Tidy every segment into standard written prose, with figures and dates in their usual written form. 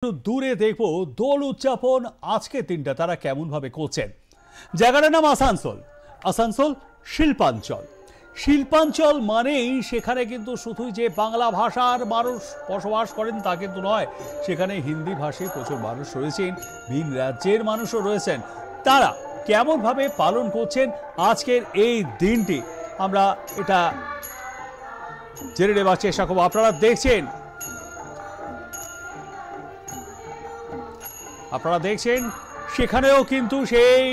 একটু দূরে দেখবো দোল উদযাপন আজকে দিনটা তারা কেমন ভাবে করছেন। জায়গাটার নাম আসানসোল। আসানসোল শিল্পাঞ্চল। শিল্পাঞ্চল মানেই সেখানে কিন্তু শুধুই যে বাংলা ভাষার মানুষ বসবাস করেন তা কিন্তু নয়, সেখানে হিন্দি ভাষী প্রচুর মানুষ রয়েছেন, ভিন রাজ্যের মানুষও রয়েছেন। তারা কেমন ভাবে পালন করছেন আজকের এই দিনটি আমরা এটা জেনে নেওয়ার চেষ্টা করবো। আপনারা দেখছেন সেখানেও কিন্তু সেই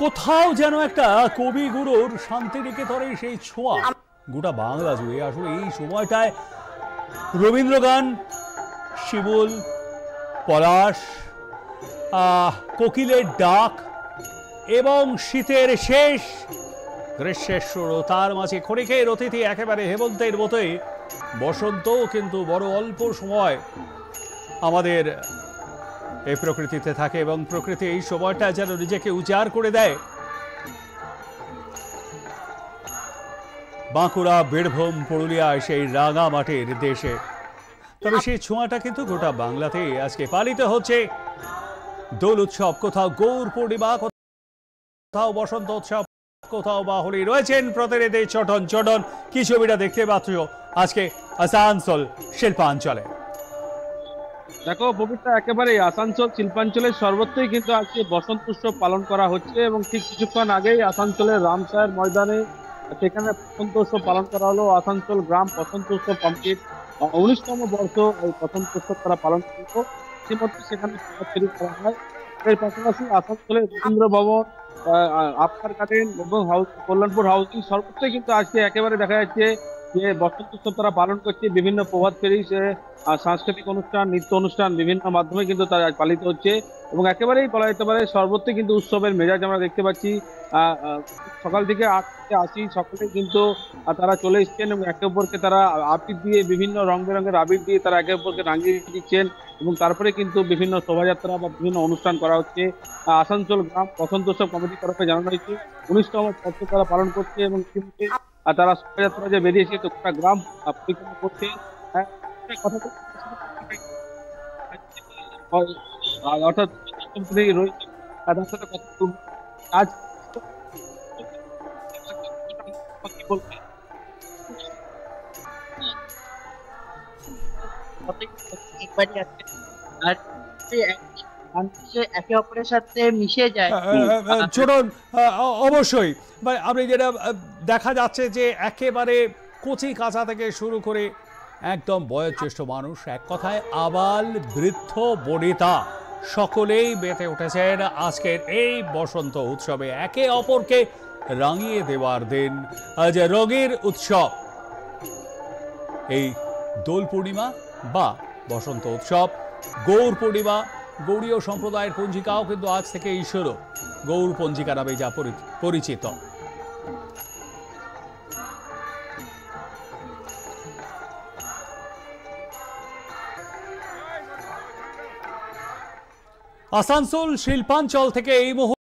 কোথাও যেন একটা কবিগুরুর শান্তিনিকেতনের সেই ছোঁয়া গোটা বাংলা জুড়ে। আসলে এই সময়টায় রবীন্দ্রগান, শিমুল, পলাশ, কোকিলের ডাক এবং শীতের শেষ গ্রীষ্মের শুরু, তার মাঝে ক্ষণিকের অতিথি একেবারে হেমন্তের মতোই বসন্তও কিন্তু বড় অল্প সময় আমাদের এই প্রকৃতিতে থাকে এবং প্রকৃতি এই সময়টা যেন নিজেকে উজাড় করে দেয়। বাঁকুড়া, বীরভূম, পুরুলিয়ায় সেই রাঙা মাটির দেশে, তবে সেই ছোঁয়াটা কিন্তু গোটা বাংলাতেই আজকে পালিত হচ্ছে। দোল উৎসব, কোথাও গৌর পূর্ণিমা, কোথাও বসন্ত উৎসব, কোথাও বা হোলি। রয়েছেন প্রতিনিধি ছোটন কি ছবিটা দেখতে পাচ্ছ আজকে আসানসোল শিল্পাঞ্চলে। দেখো পবিত্র, একেবারে আসানসোল শিল্পাঞ্চলের সর্বত্রই কিন্তু আজকে বসন্ত উৎসব পালন করা হচ্ছে এবং ঠিক কিছুক্ষণ আগেই আসানসোলের রামসায়ের ময়দানে সেখানে বসন্ত উৎসব পালন করা হলো। আসানসোল গ্রাম বসন্ত উৎসব কমিটির 19তম বর্ষ এই বসন্ত উৎসব তারা পালন করলো। ইতিমধ্যে সেখানে করা হয়। এর পাশাপাশি আসানসোলের রবীন্দ্র ভবন, আফতার গার্ডেন এবং কল্যাণপুর হাউসিং সর্বত্রই কিন্তু আজকে একেবারে দেখা যাচ্ছে যে বসন্ত উৎসব তারা পালন করছে। বিভিন্ন প্রভাত ফেরি, সাংস্কৃতিক অনুষ্ঠান, নৃত্য অনুষ্ঠান বিভিন্ন মাধ্যমে কিন্তু তারা পালিত হচ্ছে এবং একেবারেই বলা যেতে পারে সর্বত্রই কিন্তু উৎসবের মেজাজ আমরা দেখতে পাচ্ছি। সকাল থেকে 8 থেকে 80 সকলে কিন্তু তারা চলে এসছেন এবং একে অপরকে তারা আবির দিয়ে, বিভিন্ন রং বেরঙের আবির দিয়ে তারা একে অপরকে রাঙিয়ে দিচ্ছেন এবং তারপরে কিন্তু বিভিন্ন শোভাযাত্রা বা বিভিন্ন অনুষ্ঠান করা হচ্ছে। আসানসোল গ্রাম বসন্ত উৎসব কমিটির তরফে জানানো হয়েছে 19তম বর্ষ তারা পালন করছে এবং তারা শোভাযাত্রা যে বেরিয়েছে তো গোটা গ্রাম পরিক্রমা করছে। অর্থাৎ রয়েছে তাদের সাথে কথা বলবো আজ। একে অপরের সাথে মিশে যায়। ছোটন, অবশ্যই আপনি যেটা দেখা যাচ্ছে যে একেবারে কচি কাঁচা থেকে শুরু করে একদম বয়োজ্যেষ্ঠ মানুষ, এক কথায় আবাল বৃদ্ধ বনিতা সকলেই মেতে উঠেছেন আজকের এই বসন্ত উৎসবে, একে অপরকে রাঙিয়ে দেওয়ার দিন, আজ রঙের উৎসব। এই দোল পূর্ণিমা বা বসন্ত উৎসব, গৌর পূর্ণিমা, গৌড়ীয় সম্প্রদায়ের পঞ্জিকাও কিন্তু আজ থেকেই শুরু, গৌর পঞ্জিকা নামে যা পরিচিত। আসানসোল শিল্পাঞ্চল থেকে এই মুহূর্তে